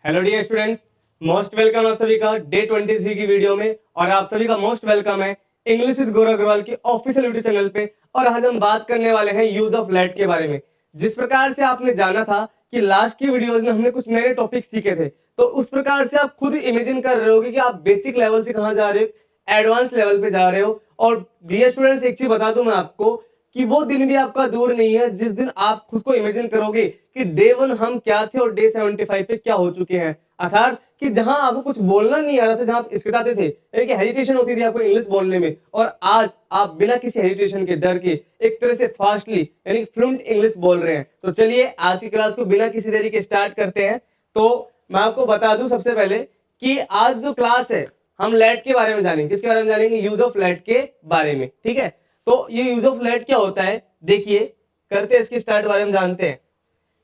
Hello dear students, most welcome आप सभी का डे 23 की वीडियो में। और आप सभी का मोस्ट वेलकम है इंग्लिश विद गौरव अग्रवाल के ऑफिशियल यूट्यूब चैनल पे। और आज हम बात करने वाले हैं यूज ऑफ लेट के बारे में। जिस प्रकार से आपने जाना था कि लास्ट की वीडियोज में हमने कुछ नए टॉपिक सीखे थे, तो उस प्रकार से आप खुद इमेजिन कर रहे होगे कि आप बेसिक लेवल से कहाँ जा रहे हो, एडवांस लेवल पे जा रहे हो। और डियर स्टूडेंट्स, एक चीज बता दूं मैं आपको कि वो दिन भी आपका दूर नहीं है जिस दिन आप खुद को इमेजिन करोगे कि डे 1 हम क्या थे और डे 75 पे क्या हो चुके हैं। अर्थात कि जहां आपको कुछ बोलना नहीं आ रहा था, जहां आप इसकताते थे, एक हेजिटेशन होती थी आपको इंग्लिश बोलने में, और आज आप बिना किसी हेजिटेशन के, डर के, एक तरह से फास्टली यानी फ्लुएंट इंग्लिश बोल रहे हैं। तो चलिए आज की क्लास को बिना किसी देरी के स्टार्ट करते हैं। तो मैं आपको बता दूं सबसे पहले कि आज जो क्लास है हम लेट के बारे में जानेंगे। किसके बारे में जानेंगे? यूज ऑफ लेट के बारे में। ठीक है, तो ये यूज ऑफ लेट क्या होता है, देखिए करते हैं इसके स्टार्ट बारे में जानते हैं।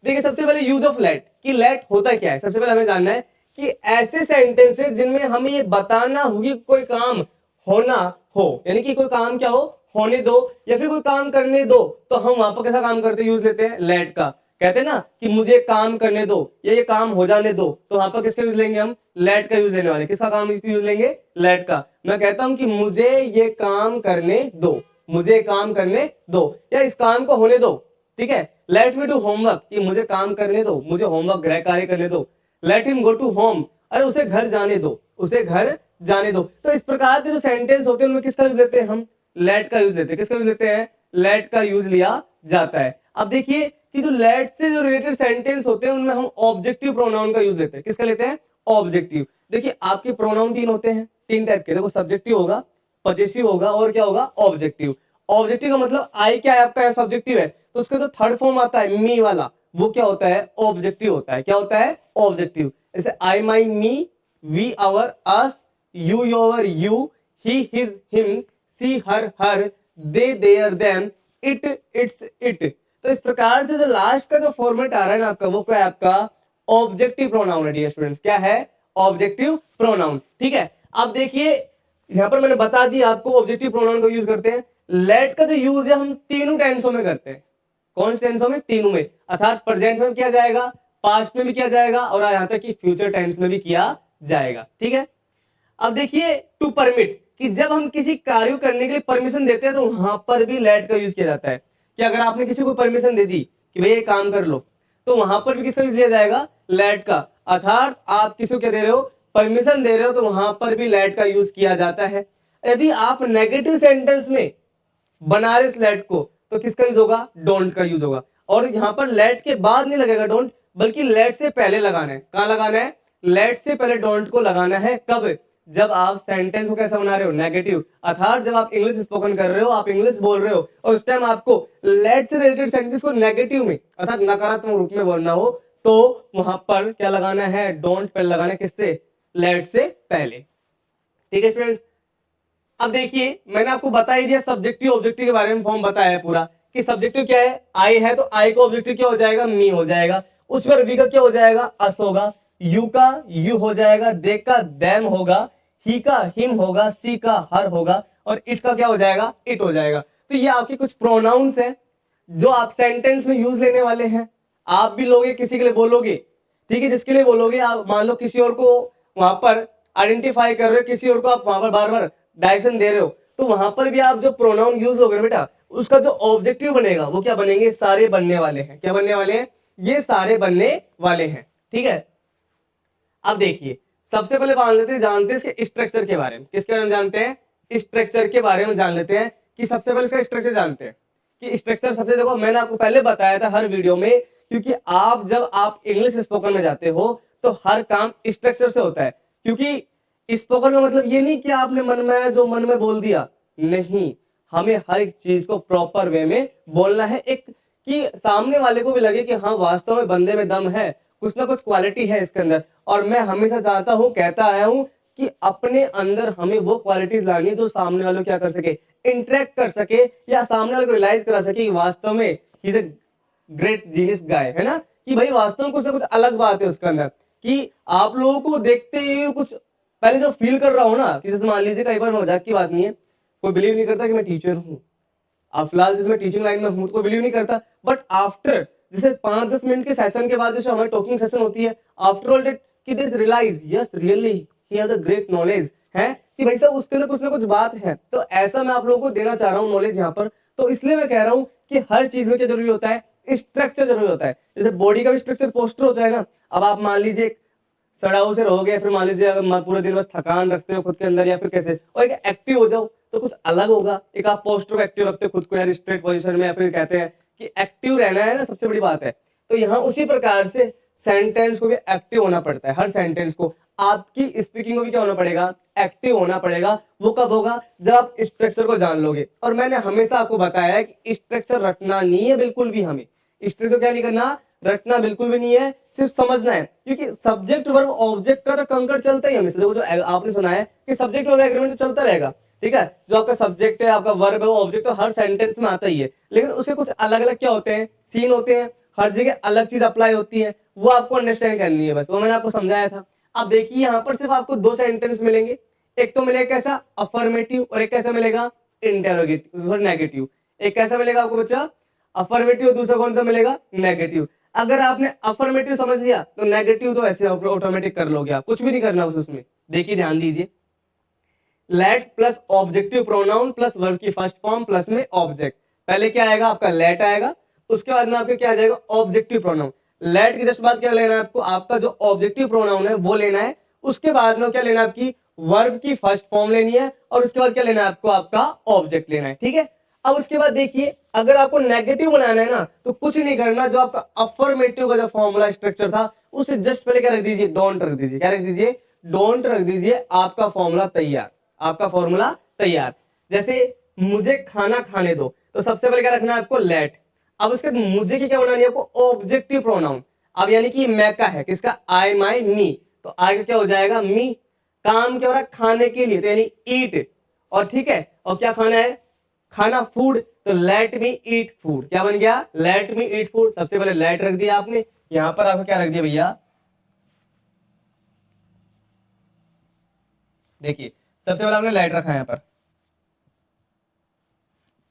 देखिए सबसे पहले यूज ऑफ लेट कि लेट होता क्या है। सबसे पहले हमें जानना है कि ऐसे सेंटेंसेस जिनमें हमें ये बताना हो कि कोई काम होना हो, यानी कि कोई काम क्या हो, होने दो, या फिर कोई काम करने दो, तो हम वहां पर कैसा काम करते यूज लेते हैं? लेट का। कहते हैं ना कि मुझे काम करने दो या ये काम हो जाने दो, तो वहां पर किसका यूज लेंगे? हम लेट का यूज लेने वाले। किसका काम यूज लेंगे? लेट का। मैं कहता हूं कि मुझे ये काम करने दो, मुझे काम करने दो, या इस काम को होने दो। ठीक है, लेट मी डू होमवर्क कि मुझे काम करने दो, मुझे होमवर्क गृह कार्य करने दो। Let him go to home, अरे उसे घर जाने दो, उसे घर जाने दो। तो इस प्रकार के जो सेंटेंस होते हैं उनमें किसका यूज लेते हैं? हम लेट का यूज लेते हैं। किसका यूज लेते हैं? लेट का यूज लिया जाता है। अब देखिए कि जो लेट से जो रिलेटेड सेंटेंस होते हैं उनमें हम ऑब्जेक्टिव प्रोनाउन का यूज लेते हैं। किसका लेते हैं? ऑब्जेक्टिव। देखिए आपके प्रोनाउन तीन होते हैं, तीन टाइप के। देखो, सब्जेक्टिव होगा, पजेसिव होगा, और क्या होगा? ऑब्जेक्टिव। ऑब्जेक्टिव का मतलब आई क्या है आपका? सब्जेक्टिव है, तो उसका जो थर्ड फॉर्म आता है मी वाला, वो क्या होता है? ऑब्जेक्टिव होता है। क्या होता है? ऑब्जेक्टिव। जैसे I my me, we our us, you your you, he his him, she her her, they their them, it its it. तो इस प्रकार से जो लास्ट का जो फॉर्मेट आ रहा है ना आपका, वो क्या है? आपका ऑब्जेक्टिव प्रोनाउन है डियर स्टूडेंट्स। क्या है? Objective pronoun. ठीक है, अब देखिए यहां पर मैंने बता दिया आपको ऑब्जेक्टिव प्रोनाउन का यूज करते हैं। लेट का जो यूज है हम तीनों टेंसों में करते हैं। कौन से टेंसों में? तीनों में। अर्थात प्रेजेंट में किया जाएगा, पास्ट में भी किया जाएगा, और यहां तक कि फ्यूचर टेंस में भी किया जाएगा। ठीक है, अब देखिए टू परमिट कि जब हम किसी कार्य करने के लिए परमिशन देते हैं तो वहां पर भी लेट का यूज किया जाता है। कि अगर आपने किसी को परमिशन दे दी कि भाई ये काम कर लो, तो वहां पर भी किसका यूज लिया जाएगा? लेट का। अर्थात आप किसी को क्या दे रहे हो? परमिशन दे रहे हो, तो वहां पर भी लेट का यूज किया जाता है। यदि आप नेगेटिव सेंटेंस में बना रहे इस लेट को, तो किसका यूज होगा? डोंट का यूज होगा। और यहां पर लेट के बाद नहीं लगेगा डोंट, बल्कि लेट से पहले लगाना है। कहां लगाना है? लेट से पहले डोंट को लगाना है। कब? जब आप सेंटेंस को कैसा बना रहे हो? नेगेटिव। अर्थात जब आप इंग्लिश स्पोकन कर रहे हो, आप इंग्लिश बोल रहे हो, और उस टाइम आपको लेट से रिलेटेड सेंटेंस को नेगेटिव में अर्थात नकारात्मक रूप में बोलना हो, तो वहां पर क्या लगाना है? डोंट पहले लगाना है। किससे? लेट से पहले। ठीक है स्टूडेंट्स, अब देखिए मैंने आपको बता ही दिया सब्जेक्टिव ऑब्जेक्टिव के बारे में, फॉर्म बताया है पूरा कि सब्जेक्टिव क्या है? आई है, तो आई का ऑब्जेक्टिव क्या हो जाएगा? मी हो जाएगा। उस पर वी का क्या हो जाएगा? अस होगा। यू का यू हो जाएगा। दे का देम होगा। ही का हिम होगा। सी का हर होगा। और इट का क्या हो जाएगा? इट हो जाएगा। तो ये आपके कुछ प्रोनाउंस हैं जो आप सेंटेंस में यूज लेने वाले हैं। आप भी लोगे, किसी के लिए बोलोगे। ठीक है, जिसके लिए बोलोगे, आप मान लो किसी और को वहां पर आइडेंटिफाई कर रहे हो, किसी और को आप वहां पर बार बार डायरेक्शन दे रहे हो, तो वहां पर भी आप जो प्रोनाउन यूज होगा बेटा, उसका जो ऑब्जेक्टिव बनेगा वो क्या बनेंगे? सारे बनने वाले हैं। क्या बनने वाले हैं? ये सारे बनने वाले हैं। ठीक है, अब देखिए सबसे पहले जानते हैं इसके स्ट्रक्चर के बारे में। किसके बारे में जानते हैं? स्ट्रक्चर के बारे में जान लेते हैं कि सबसे पहले इसका स्ट्रक्चर जानते हैं कि स्ट्रक्चर सबसे, देखो मैंने आपको पहले बताया था हर वीडियो में, क्योंकि आप जब आप इंग्लिश स्पोकन में जाते हो तो हर काम स्ट्रक्चर से होता है। क्योंकि स्पोकन का मतलब ये नहीं कि आपने मन में जो मन में बोल दिया, नहीं, हमें हर एक चीज को प्रॉपर वे में बोलना है, एक कि सामने वाले को भी लगे कि हाँ वास्तव में बंदे में दम है, कुछ ना कुछ क्वालिटी है इसके अंदर। और मैं हमेशा चाहता हूं, कहता आया हूं कि अपने अंदर हमें वो क्वालिटीज लानी है जो सामने वालों क्या कर सके? इंटरेक्ट कर सके, या सामने वाले को रियलाइज करा सके कि वास्तव में he is a great genius guy, है ना? कि भाई वास्तव में कुछ ना कुछ अलग बात है उसके अंदर, कि आप लोगों को देखते ही कुछ पहले जो फील कर रहा हो ना, कि जैसे मान लीजिए कई बार, मजाक की बात नहीं है, कोई बिलीव नहीं करता कि मैं टीचर हूं। अब फिलहाल जिसमें टीचिंग लाइन में हूं तो बिलीव नहीं करता, बट आफ्टर जैसे 5-10 मिनट के सेशन के बाद जैसे हमारी टॉकिंग सेशन होती है, आफ्टर ऑल कि they realise yes really he have the great knowledge है कि भाई साहब उसके अंदर कुछ ना कुछ बात है। तो ऐसा मैं आप लोगों को देना चाह रहा हूँ नॉलेज यहाँ पर। तो इसलिए मैं कह रहा हूँ कि हर चीज में क्या जरूरी होता है, स्ट्रक्चर जरूरी होता है। जैसे बॉडी का भी स्ट्रक्चर पोस्टर होता है ना। अब आप मान लीजिए सड़ाऊ से रहोगे, फिर मान लीजिए अगर पूरे दिन बस थकान रखते हो खुद के अंदर, या फिर कैसे, और एक एक्टिव हो जाओ तो कुछ अलग होगा। एक आप पोस्टर को एक्टिव रखते हो खुद को यार स्ट्रेट पोजीशन में, या फिर कहते हैं कि एक्टिव रहना है ना, सबसे बड़ी बात है। तो यहाँ उसी प्रकार से सेंटेंस को भी एक्टिव होना पड़ता है। हर सेंटेंस को, आपकी स्पीकिंग को भी क्या होना पड़ेगा, एक्टिव होना पड़ेगा। वो कब होगा, जब आप स्ट्रक्चर को जान लोगे। और मैंने हमेशा आपको बताया है कि स्ट्रक्चर रटना नहीं है बिल्कुल भी। हमें स्ट्रक्चर क्या नहीं करना, रटना बिल्कुल भी नहीं है, सिर्फ समझना है। क्योंकि सब्जेक्ट वर्ब ऑब्जेक्ट का तो कंकड़ चलता ही हमेशा। जो आपने सुना है कि सब्जेक्ट वर्ब एग्रीमेंट तो चलता रहेगा, ठीक है। जो आपका सब्जेक्ट है, आपका वर्ब है, वो ऑब्जेक्ट तो हर सेंटेंस में आता ही है। लेकिन उसके कुछ अलग अलग क्या होते हैं, सीन होते हैं। हर जगह अलग चीज अप्लाई होती है, वो आपको अंडरस्टैंड करनी है। बस वो मैंने आपको समझाया था। अब देखिए यहाँ पर सिर्फ आपको दो सेंटेंस मिलेंगे। एक तो मिलेगा कैसा, अफर्मेटिव, और एक कैसा मिलेगा, इंटेरोगेटिव, नेगेटिव। एक कैसा मिलेगा आपको बच्चा, अफर्मेटिव, दूसरा कौन सा मिलेगा, नेगेटिव। अगर आपने अफर्मेटिव समझ लिया तो नेगेटिव तो ऐसे ऑटोमेटिक कर लोगे आप, कुछ भी नहीं करना उसमें। देखिए ध्यान दीजिए, late plus objective pronoun plus verb की फर्स्ट फॉर्म प्लस में ऑब्जेक्ट। पहले क्या आएगा आपका, लेट आएगा। उसके बाद में आपका क्या आ जाएगा, ऑब्जेक्टिव प्रोनाउन। लेट की जस्ट बाद क्या लेना है आपको, आपका जो ऑब्जेक्टिव प्रोनाउन है वो लेना है। उसके बाद में क्या लेना है, आपकी वर्ब की फर्स्ट फॉर्म लेनी है। और उसके बाद क्या लेना है आपको, आपका ऑब्जेक्ट लेना है, ठीक है। अब उसके बाद देखिए, अगर आपको नेगेटिव बनाना है ना तो कुछ नहीं करना। जो आपका अफर्मेटिव का जो फॉर्मूला स्ट्रक्चर था उसे जस्ट पहले क्या रख दीजिए, डोंट रख दीजिए। क्या रख दीजिए, डोंट रख दीजिए। आपका फॉर्मूला तैयार, आपका फॉर्मूला तैयार। जैसे मुझे खाना खाने दो, तो सबसे पहले क्या रखना है आपको, लेट। अब उसके मुझे की क्या बनानी है आपको, ऑब्जेक्टिव प्रोनाउन। अब यानी कि मैं का है, किसका, आई, माई, मी। तो आई का क्या हो जाएगा, मी। काम क्या हो रहा है, खाने के लिए, तो यानी ईट। और ठीक है, और क्या खाना है, खाना, फूड। तो लेट मी ईट फूड। क्या बन गया, लेट मी ईट फूड। सबसे पहले लेट रख दिया आपने। यहां पर आपको क्या रख दिया भैया, देखिए सबसे पहले आपने लेट रखा, यहां पर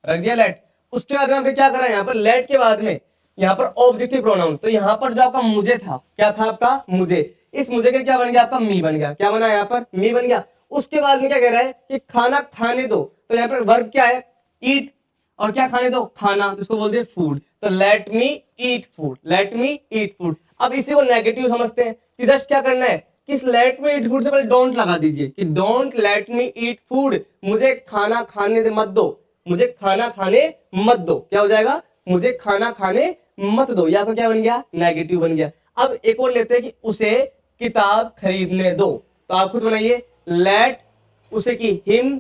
रख दिया लेट। उसके बाद में आपने क्या करा, यहाँ पर लेट के बाद में यहाँ पर ऑब्जेक्टिव प्रोनाउन। तो यहाँ पर जो आपका मुझे था, क्या था आपका, मुझे। इस मुझे के क्या बन गया आपका, मी बन गया। क्या बना यहाँ पर, मी बन गया। उसके बाद में क्या कह रहा है कि खाना खाने दो। तो यहाँ पर वर्ब क्या है, ईट। और क्या खाने दो, खाना, जिसको बोलते हैं फूड। तो let me eat food, let me eat food. अब इसी को नेगेटिव समझते हैं कि जस्ट क्या करना है कि इस लेट मी ईट फूड से पहले डोंट लगा दीजिए कि don't let me eat food. मुझे खाना खाने दे मत दो, मुझे खाना खाने मत दो। क्या हो जाएगा, मुझे खाना खाने मत दो। या तो क्या बन गया, नेगेटिव बन गया। अब एक और लेते हैं कि उसे किताब खरीदने दो। तो आप खुद बनाइए, लेट उसे की, हिम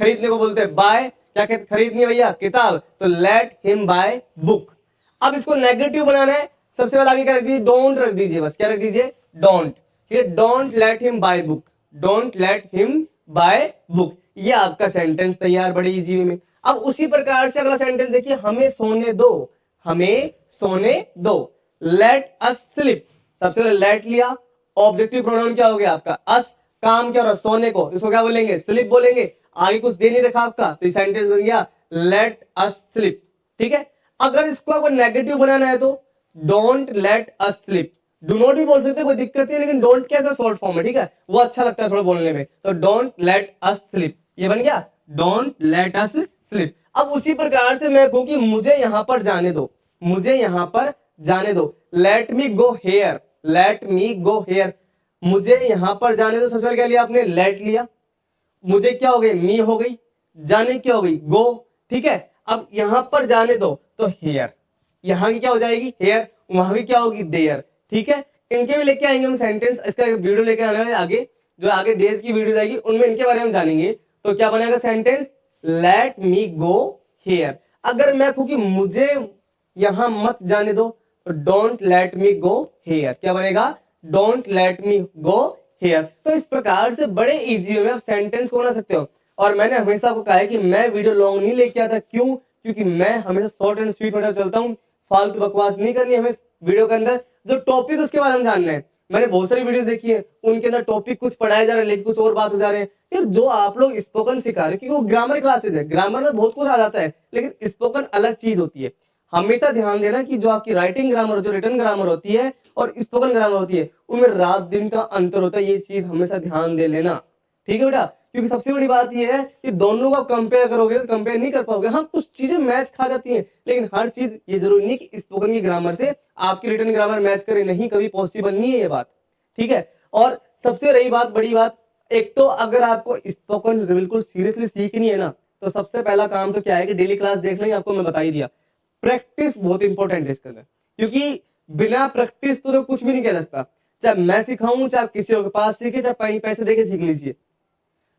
खरीदने को बोलते हैं बाय। क्या कहते, खरीदनी है भैया किताब, तो लेट हिम बाय बुक। अब इसको नेगेटिव बनाना है, सबसे पहले आगे क्या रख दीजिए, डोंट रख दीजिए। बस क्या रख दीजिए, डोंट। ठीक है, don't let him by book, don't let him by book. ये आपका सेंटेंस तैयार, बड़ी इजी वे में। अब उसी प्रकार से अगला सेंटेंस देखिए, हमें सोने दो, हमें सोने दो। Let us sleep. सबसे पहले लेट लिया, ऑब्जेक्टिव प्रोनाउन क्या हो गया आपका, अस। काम क्या हो रहा है, सोने को, इसको क्या बोलेंगे, स्लीप बोलेंगे। आगे कुछ दे नहीं रखा आपका, तो सेंटेंस बन गया लेट अस स्लीप। ठीक है, अगर इसको आपको नेगेटिव बनाना है तो don't let us sleep. Do not भी बोल सकते, कोई दिक्कत नहीं, लेकिन डोंट क्या है, शॉर्ट फॉर्म है, ठीक है, वो अच्छा लगता है थोड़ा बोलने में। तो डोंट लेट अस स्लीप, ये बन गया डोंट लेट अस स्लीप। अब उसी प्रकार से मैं कहूं कि मुझे यहां पर जाने दो, मुझे यहां पर जाने दो। Let me go here, let me go here. मुझे यहां पर जाने दो, सबसे पहले क्या लिया आपने, लेट लिया। मुझे क्या हो गई, मी हो गई। जाने क्या हो गई, गो। ठीक है, अब यहां पर जाने दो तो हेयर, यहां की क्या हो जाएगी, हेयर। वहां की क्या होगी, देयर। ठीक है, इनके भी लेके आएंगे हम सेंटेंस, इसका वीडियो लेके आने वाले आगे, जो आगे डेज की वीडियो आएगी उनमें इनके बारे में जानेंगे। तो क्या बनेगा sentence, let me go here. अगर मैं कहूं कि मुझे यहां मत जाने दो, तो don't let me go here. क्या बनेगा, don't let me go here. तो इस प्रकार से बड़े इजी में आप सेंटेंस को बना सकते हो। और मैंने हमेशा आपको कहा है कि मैं वीडियो लॉन्ग नहीं लेके आता, क्यों, क्योंकि मैं हमेशा शॉर्ट एंड स्वीट में चलता हूँ। फालतू बकवास नहीं करनी हमें वीडियो के अंदर, जो टॉपिक उसके बारे में जानना है। मैंने बहुत सारी वीडियोस देखी है, उनके अंदर टॉपिक कुछ पढ़ाया जा रहा है लेकिन कुछ और बात हो जा रहे हैं। फिर जो आप लोग स्पोकन सिखा रहे हैं, क्योंकि वो ग्रामर क्लासेस है, ग्रामर में बहुत कुछ आ जाता है, लेकिन स्पोकन अलग चीज होती है। हमेशा ध्यान देना कि जो आपकी राइटिंग ग्रामर, जो रिटन ग्रामर होती है और स्पोकन ग्रामर होती है, उनमें रात दिन का अंतर होता है। ये चीज हमेशा ध्यान दे लेना, ठीक है बेटा। क्योंकि सबसे बड़ी बात ये है कि दोनों का कंपेयर करोगे तो कंपेयर नहीं कर पाओगे। हाँ, कुछ चीजें मैच खा जाती हैं, लेकिन हर चीज ये जरूरी नहीं कि स्पोकन की ग्रामर से आपकी रिटन ग्रामर मैच करे, नहीं, कभी पॉसिबल नहीं है ये बात, ठीक है। और सबसे रही बात, बड़ी बात, एक तो अगर आपको स्पोकन बिल्कुल सीरियसली सीखनी है ना, तो सबसे पहला काम तो क्या है कि डेली क्लास देखना ही आपको मैं बता ही दिया। प्रैक्टिस बहुत इंपॉर्टेंट है इसके अंदर, क्योंकि बिना प्रैक्टिस तो कुछ भी नहीं कह सकता। चाहे मैं सिखाऊं, चाहे किसी और के पास सीखे, चाहे पैसे देके सीख लीजिए,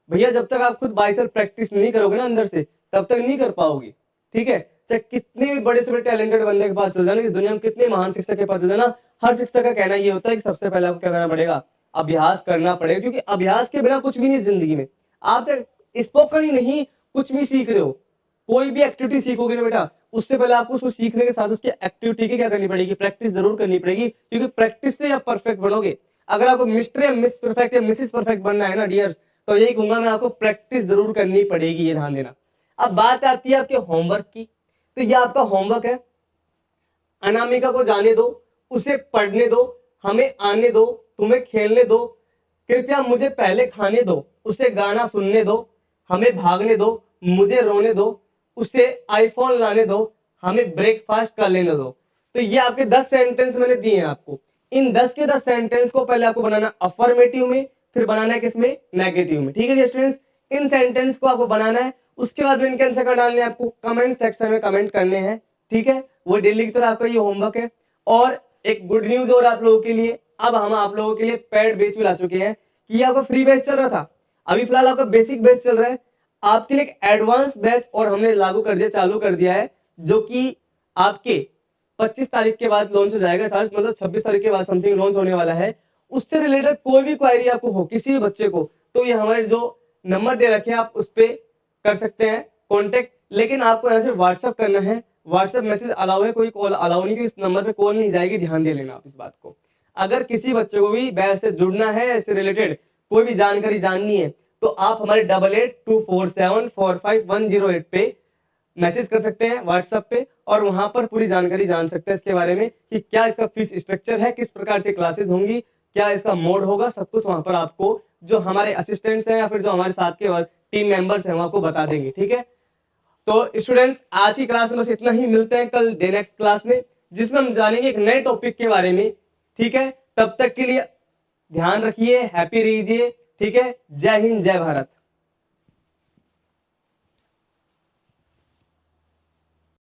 भैया जब तक आप खुद बाई सेल्फ प्रैक्टिस नहीं करोगे ना अंदर से, तब तक नहीं कर पाओगे, ठीक है। चाहे कितने भी बड़े से बड़े टैलेंटेड बंदे के पास चल जाना, इस दुनिया में कितने महान शिक्षक के पास चल जाना, हर शिक्षक का कहना ये होता है कि सबसे पहले आपको क्या करना पड़ेगा, अभ्यास करना पड़ेगा। क्योंकि अभ्यास के बिना कुछ भी नहीं जिंदगी में। आप चाहे स्पोकन ही नहीं, कुछ भी सीख रहे हो, कोई भी एक्टिविटी सीखोगे ना बेटा, उससे पहले आपको उसको सीखने के साथ उसकी एक्टिविटी की क्या करनी पड़ेगी, प्रैक्टिस जरूर करनी पड़ेगी। क्योंकि प्रैक्टिस से आप परफेक्ट बनोगे। अगर आपको मिस्टर या मिस परफेक्ट या मिसिस परफेक्ट बनना है ना डियर्स, तो यही कहूंगा मैं आपको, प्रैक्टिस जरूर करनी पड़ेगी, ये ध्यान देना। अब बात आती है आपके होमवर्क की, तो ये आपका होमवर्क है। अनामिका को जाने दो, उसे पढ़ने दो, हमें आने दो, तुम्हें खेलने दो, कृपया मुझे पहले खाने दो, उसे गाना सुनने दो, हमें भागने दो, मुझे रोने दो, उसे आईफोन लाने दो, हमें ब्रेकफास्ट कर लेने दो। तो ये आपके 10 सेंटेंस मैंने दिए हैं आपको। इन 10 के 10 सेंटेंस को पहले आपको बनाना अफर्मेटिव में, फिर बनाना है किसमें, नेगेटिव में, ठीक है स्टूडेंट्स। इन सेंटेंस को आपको बनाना है, उसके बाद में इनके आंसर कर डालने हैं आपको, कमेंट सेक्शन में कमेंट करने हैं, ठीक है। वो डेली की तरह आपका ये होमवर्क है। और एक गुड न्यूज और आप लोगों के लिए, अब हम आप लोगों के लिए पेड बैच भी ला चुके हैं। कि ये आपका फ्री बैच चल रहा था, अभी फिलहाल आपका बेसिक बैच चल रहा है, आपके लिए एक एडवांस बैच और हमने लागू कर दिया, चालू कर दिया है, जो कि आपके 25 तारीख के बाद लॉन्च हो जाएगा, मतलब 26 तारीख के बाद समथिंग लॉन्च होने वाला है। उससे रिलेटेड कोई भी क्वायरी आपको हो किसी भी बच्चे को, तो ये हमारे जो नंबर दे रखे हैं आप उस पर कर सकते हैं कॉन्टेक्ट। लेकिन आपको यहाँ से व्हाट्सअप करना है, व्हाट्सएप मैसेज अलाउ है, कोई कॉल अलाउ नहीं, कि इस नंबर पे कॉल नहीं जाएगी, ध्यान दे लेना आप इस बात को। अगर किसी बच्चे को भी बैच से जुड़ना है, इससे रिलेटेड कोई भी जानकारी जाननी है, तो आप हमारे 8824745108 पे मैसेज कर सकते हैं व्हाट्सएप पे, और वहां पर पूरी जानकारी जान सकते हैं इसके बारे में कि क्या इसका फीस स्ट्रक्चर है, किस प्रकार से क्लासेस होंगी, क्या इसका मोड होगा, सब कुछ वहां पर आपको जो हमारे असिस्टेंट्स हैं या फिर जो हमारे साथ के टीम मेंबर्स हैं वो आपको बता देंगे, ठीक है। तो स्टूडेंट्स, आज की क्लास में बस इतना ही, मिलते हैं कल डे नेक्स्ट क्लास में, जिसमें हम जानेंगे एक नए टॉपिक के बारे में, ठीक है। तब तक के लिए ध्यान रखिए, हैप्पी रहिए, ठीक है। जय हिंद, जय भारत।